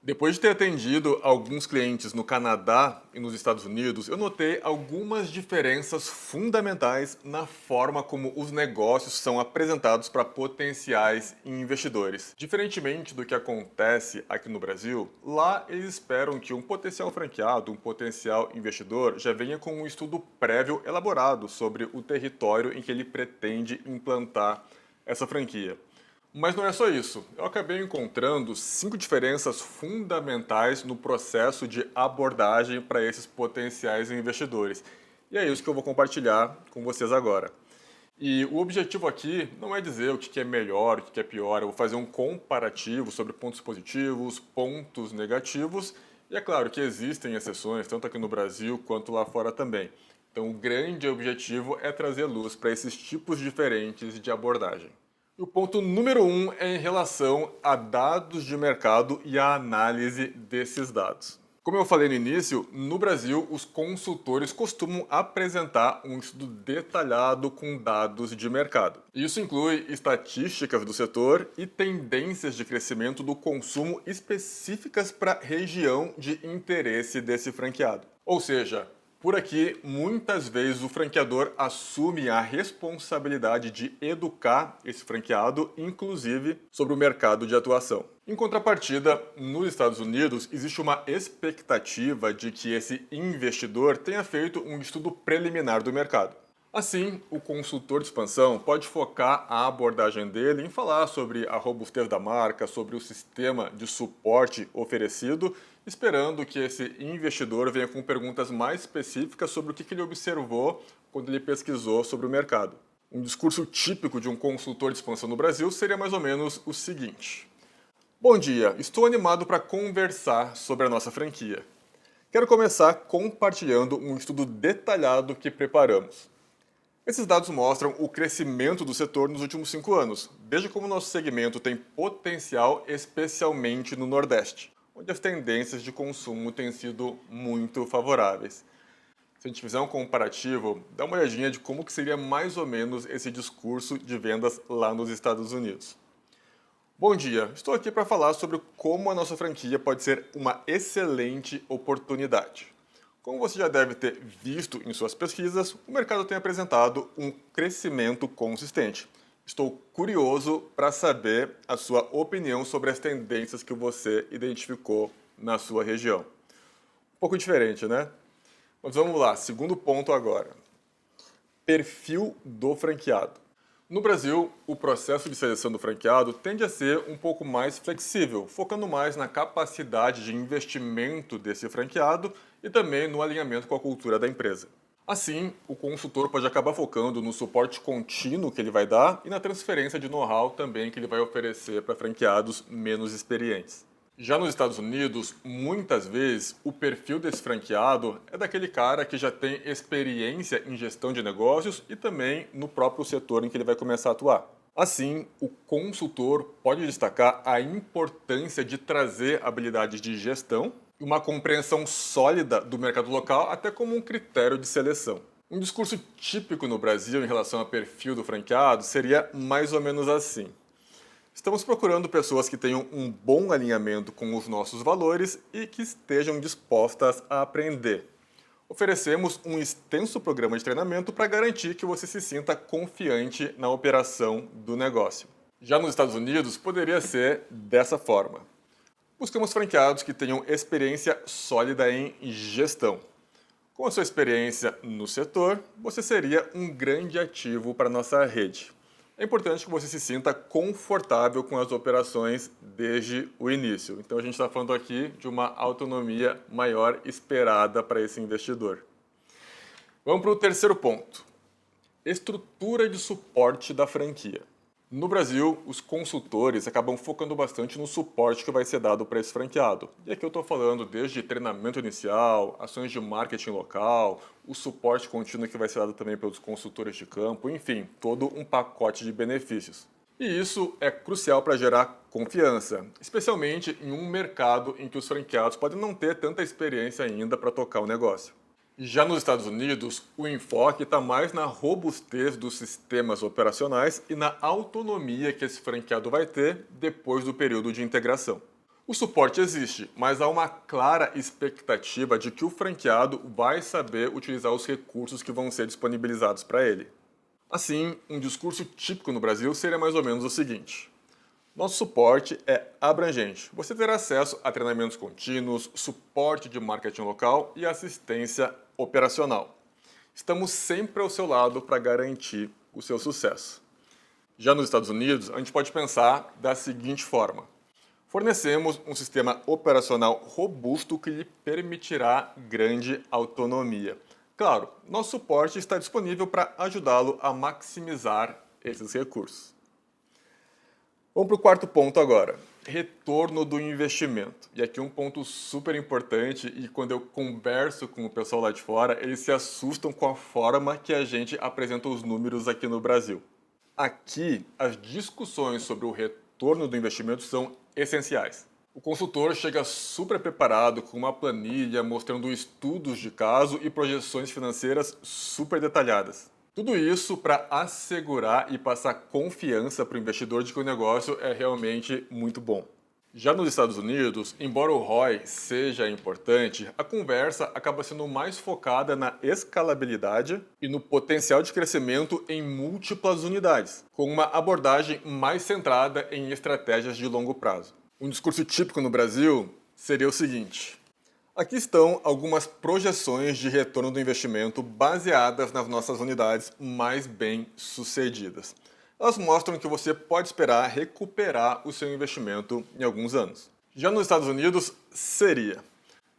Depois de ter atendido alguns clientes no Canadá e nos Estados Unidos, eu notei algumas diferenças fundamentais na forma como os negócios são apresentados para potenciais investidores. Diferentemente do que acontece aqui no Brasil, lá eles esperam que um potencial franqueado, um potencial investidor, já venha com um estudo prévio elaborado sobre o território em que ele pretende implantar essa franquia. Mas não é só isso. Eu acabei encontrando 5 diferenças fundamentais no processo de abordagem para esses potenciais investidores. E é isso que eu vou compartilhar com vocês agora. E o objetivo aqui não é dizer o que é melhor, o que é pior, eu vou fazer um comparativo sobre pontos positivos, pontos negativos, e é claro que existem exceções, tanto aqui no Brasil quanto lá fora também. Então, o grande objetivo é trazer luz para esses tipos diferentes de abordagem. E o ponto número 1 é em relação a dados de mercado e a análise desses dados. Como eu falei no início, no Brasil, os consultores costumam apresentar um estudo detalhado com dados de mercado. Isso inclui estatísticas do setor e tendências de crescimento do consumo específicas para a região de interesse desse franqueado. Ou seja, por aqui, muitas vezes o franqueador assume a responsabilidade de educar esse franqueado, inclusive sobre o mercado de atuação. Em contrapartida, nos Estados Unidos, existe uma expectativa de que esse investidor tenha feito um estudo preliminar do mercado. Assim, o consultor de expansão pode focar a abordagem dele em falar sobre a robustez da marca, sobre o sistema de suporte oferecido, esperando que esse investidor venha com perguntas mais específicas sobre o que ele observou quando ele pesquisou sobre o mercado. Um discurso típico de um consultor de expansão no Brasil seria mais ou menos o seguinte: Bom dia, estou animado para conversar sobre a nossa franquia. Quero começar compartilhando um estudo detalhado que preparamos. Esses dados mostram o crescimento do setor nos últimos 5 anos. Veja como nosso segmento tem potencial, especialmente no Nordeste, onde as tendências de consumo têm sido muito favoráveis. Se a gente fizer um comparativo, dá uma olhadinha de como que seria mais ou menos esse discurso de vendas lá nos Estados Unidos. Bom dia, estou aqui para falar sobre como a nossa franquia pode ser uma excelente oportunidade. Como você já deve ter visto em suas pesquisas, o mercado tem apresentado um crescimento consistente. Estou curioso para saber a sua opinião sobre as tendências que você identificou na sua região. Um pouco diferente, né? Mas vamos lá, segundo ponto agora. Perfil do franqueado. No Brasil, o processo de seleção do franqueado tende a ser um pouco mais flexível, focando mais na capacidade de investimento desse franqueado e também no alinhamento com a cultura da empresa. Assim, o consultor pode acabar focando no suporte contínuo que ele vai dar e na transferência de know-how também que ele vai oferecer para franqueados menos experientes. Já nos Estados Unidos, muitas vezes o perfil desse franqueado é daquele cara que já tem experiência em gestão de negócios e também no próprio setor em que ele vai começar a atuar. Assim, o consultor pode destacar a importância de trazer habilidades de gestão e uma compreensão sólida do mercado local, até como um critério de seleção. Um discurso típico no Brasil em relação ao perfil do franqueado seria mais ou menos assim: Estamos procurando pessoas que tenham um bom alinhamento com os nossos valores e que estejam dispostas a aprender. Oferecemos um extenso programa de treinamento para garantir que você se sinta confiante na operação do negócio. Já nos Estados Unidos, poderia ser dessa forma. Buscamos franqueados que tenham experiência sólida em gestão. Com a sua experiência no setor, você seria um grande ativo para a nossa rede. É importante que você se sinta confortável com as operações desde o início. Então a gente está falando aqui de uma autonomia maior esperada para esse investidor. Vamos para o terceiro ponto: estrutura de suporte da franquia. No Brasil, os consultores acabam focando bastante no suporte que vai ser dado para esse franqueado. E aqui eu estou falando desde treinamento inicial, ações de marketing local, o suporte contínuo que vai ser dado também pelos consultores de campo, enfim, todo um pacote de benefícios. E isso é crucial para gerar confiança, especialmente em um mercado em que os franqueados podem não ter tanta experiência ainda para tocar o negócio. Já nos Estados Unidos, o enfoque está mais na robustez dos sistemas operacionais e na autonomia que esse franqueado vai ter depois do período de integração. O suporte existe, mas há uma clara expectativa de que o franqueado vai saber utilizar os recursos que vão ser disponibilizados para ele. Assim, um discurso típico no Brasil seria mais ou menos o seguinte: nosso suporte é abrangente. Você terá acesso a treinamentos contínuos, suporte de marketing local e assistência operacional. Estamos sempre ao seu lado para garantir o seu sucesso. Já nos Estados Unidos, a gente pode pensar da seguinte forma: fornecemos um sistema operacional robusto que lhe permitirá grande autonomia. Claro, nosso suporte está disponível para ajudá-lo a maximizar esses recursos. Vamos para o quarto ponto agora: retorno do investimento. E aqui um ponto super importante, e quando eu converso com o pessoal lá de fora, eles se assustam com a forma que a gente apresenta os números aqui no Brasil. Aqui, as discussões sobre o retorno do investimento são essenciais. O consultor chega super preparado com uma planilha mostrando estudos de caso e projeções financeiras super detalhadas. Tudo isso para assegurar e passar confiança para o investidor de que o negócio é realmente muito bom. Já nos Estados Unidos, embora o ROI seja importante, a conversa acaba sendo mais focada na escalabilidade e no potencial de crescimento em múltiplas unidades, com uma abordagem mais centrada em estratégias de longo prazo. Um discurso típico no Brasil seria o seguinte: aqui estão algumas projeções de retorno do investimento baseadas nas nossas unidades mais bem-sucedidas. Elas mostram que você pode esperar recuperar o seu investimento em alguns anos. Já nos Estados Unidos, seria: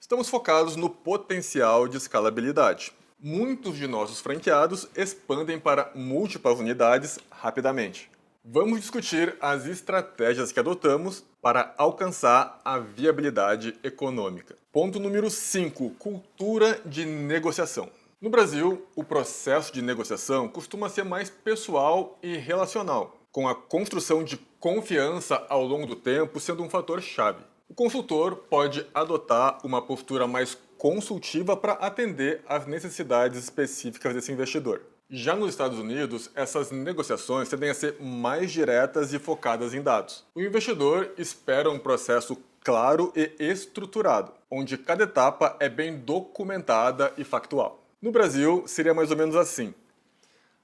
estamos focados no potencial de escalabilidade. Muitos de nossos franqueados expandem para múltiplas unidades rapidamente. Vamos discutir as estratégias que adotamos para alcançar a viabilidade econômica. Ponto número 5, cultura de negociação. No Brasil, o processo de negociação costuma ser mais pessoal e relacional, com a construção de confiança ao longo do tempo sendo um fator chave. O consultor pode adotar uma postura mais consultiva para atender às necessidades específicas desse investidor. Já nos Estados Unidos, essas negociações tendem a ser mais diretas e focadas em dados. O investidor espera um processo claro e estruturado, onde cada etapa é bem documentada e factual. No Brasil, seria mais ou menos assim: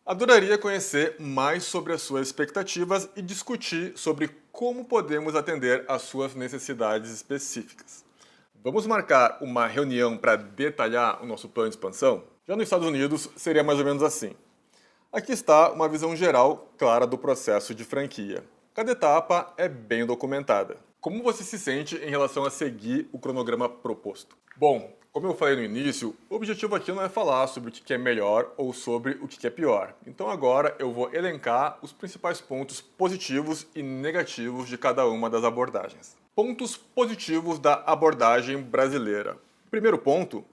adoraria conhecer mais sobre as suas expectativas e discutir sobre como podemos atender às suas necessidades específicas. Vamos marcar uma reunião para detalhar o nosso plano de expansão? Já nos Estados Unidos, seria mais ou menos assim: aqui está uma visão geral clara do processo de franquia. Cada etapa é bem documentada. Como você se sente em relação a seguir o cronograma proposto? Bom, como eu falei no início, o objetivo aqui não é falar sobre o que é melhor ou sobre o que é pior. Então agora eu vou elencar os principais pontos positivos e negativos de cada uma das abordagens. Pontos positivos da abordagem brasileira. Primeiro ponto: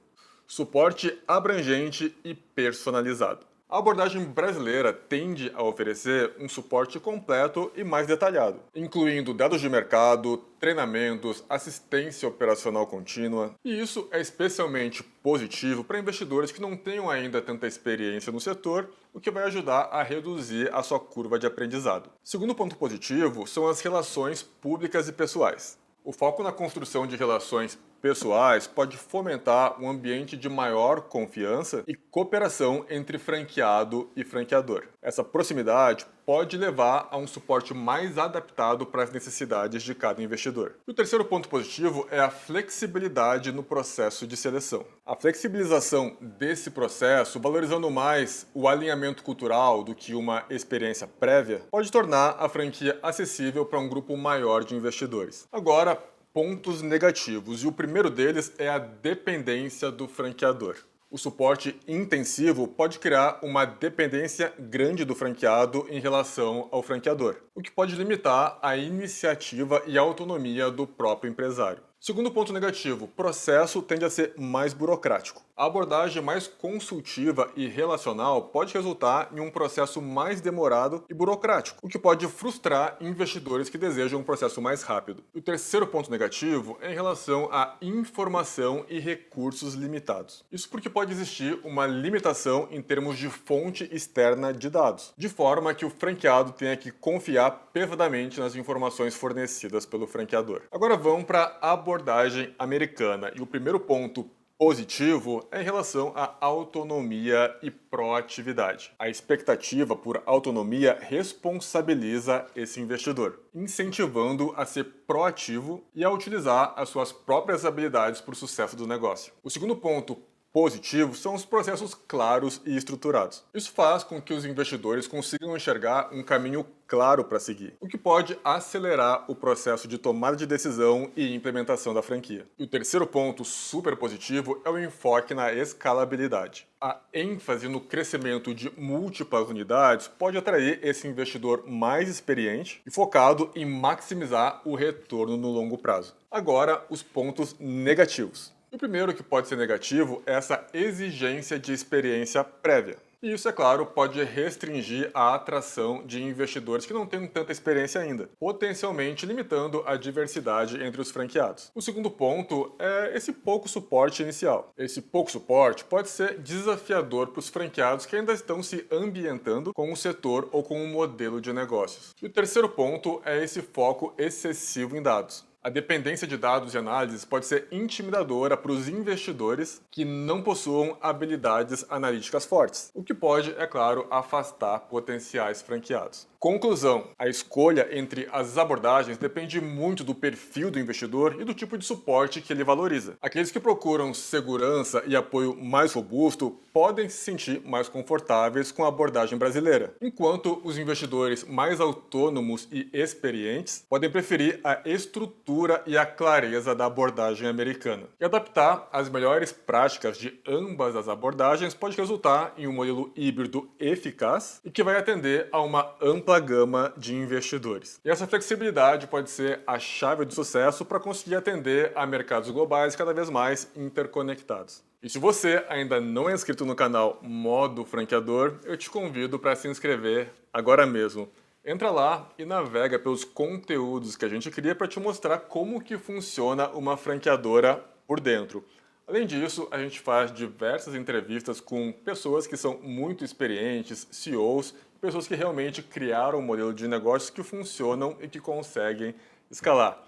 suporte abrangente e personalizado. A abordagem brasileira tende a oferecer um suporte completo e mais detalhado, incluindo dados de mercado, treinamentos, assistência operacional contínua. E isso é especialmente positivo para investidores que não tenham ainda tanta experiência no setor, o que vai ajudar a reduzir a sua curva de aprendizado. Segundo ponto positivo são as relações públicas e pessoais. O foco na construção de relações pessoais pode fomentar um ambiente de maior confiança e cooperação entre franqueado e franqueador. Essa proximidade pode levar a um suporte mais adaptado para as necessidades de cada investidor. E o terceiro ponto positivo é a flexibilidade no processo de seleção. A flexibilização desse processo, valorizando mais o alinhamento cultural do que uma experiência prévia, pode tornar a franquia acessível para um grupo maior de investidores. Agora, pontos negativos, e o primeiro deles é a dependência do franqueador. O suporte intensivo pode criar uma dependência grande do franqueado em relação ao franqueador, o que pode limitar a iniciativa e a autonomia do próprio empresário. Segundo ponto negativo, o processo tende a ser mais burocrático. A abordagem mais consultiva e relacional pode resultar em um processo mais demorado e burocrático, o que pode frustrar investidores que desejam um processo mais rápido. O terceiro ponto negativo é em relação à informação e recursos limitados. Isso porque pode pode existir uma limitação em termos de fonte externa de dados, de forma que o franqueado tenha que confiar pesadamente nas informações fornecidas pelo franqueador. Agora vamos para a abordagem americana, e o primeiro ponto positivo é em relação à autonomia e proatividade. A expectativa por autonomia responsabiliza esse investidor, incentivando a ser proativo e a utilizar as suas próprias habilidades para o sucesso do negócio. O segundo ponto positivo são os processos claros e estruturados. Isso faz com que os investidores consigam enxergar um caminho claro para seguir, o que pode acelerar o processo de tomada de decisão e implementação da franquia. E o terceiro ponto super positivo é o enfoque na escalabilidade. A ênfase no crescimento de múltiplas unidades pode atrair esse investidor mais experiente e focado em maximizar o retorno no longo prazo. Agora, os pontos negativos. O primeiro que pode ser negativo é essa exigência de experiência prévia. E isso, é claro, pode restringir a atração de investidores que não têm tanta experiência ainda, potencialmente limitando a diversidade entre os franqueados. O segundo ponto é esse pouco suporte inicial. Esse pouco suporte pode ser desafiador para os franqueados que ainda estão se ambientando com o setor ou com o modelo de negócios. E o terceiro ponto é esse foco excessivo em dados. A dependência de dados e análises pode ser intimidadora para os investidores que não possuam habilidades analíticas fortes, o que pode, é claro, afastar potenciais franqueados. Conclusão: a escolha entre as abordagens depende muito do perfil do investidor e do tipo de suporte que ele valoriza. Aqueles que procuram segurança e apoio mais robusto podem se sentir mais confortáveis com a abordagem brasileira, enquanto os investidores mais autônomos e experientes podem preferir a estrutura e a clareza da abordagem americana. E adaptar as melhores práticas de ambas as abordagens pode resultar em um modelo híbrido eficaz e que vai atender a uma ampla gama de investidores. E essa flexibilidade pode ser a chave do sucesso para conseguir atender a mercados globais cada vez mais interconectados. E se você ainda não é inscrito no canal Modo Franqueador, eu te convido para se inscrever agora mesmo. Entra lá e navega pelos conteúdos que a gente cria para te mostrar como que funciona uma franqueadora por dentro. Além disso, a gente faz diversas entrevistas com pessoas que são muito experientes, CEOs, pessoas que realmente criaram um modelo de negócios que funcionam e que conseguem escalar.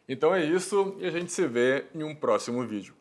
Então é isso e a gente se vê em um próximo vídeo.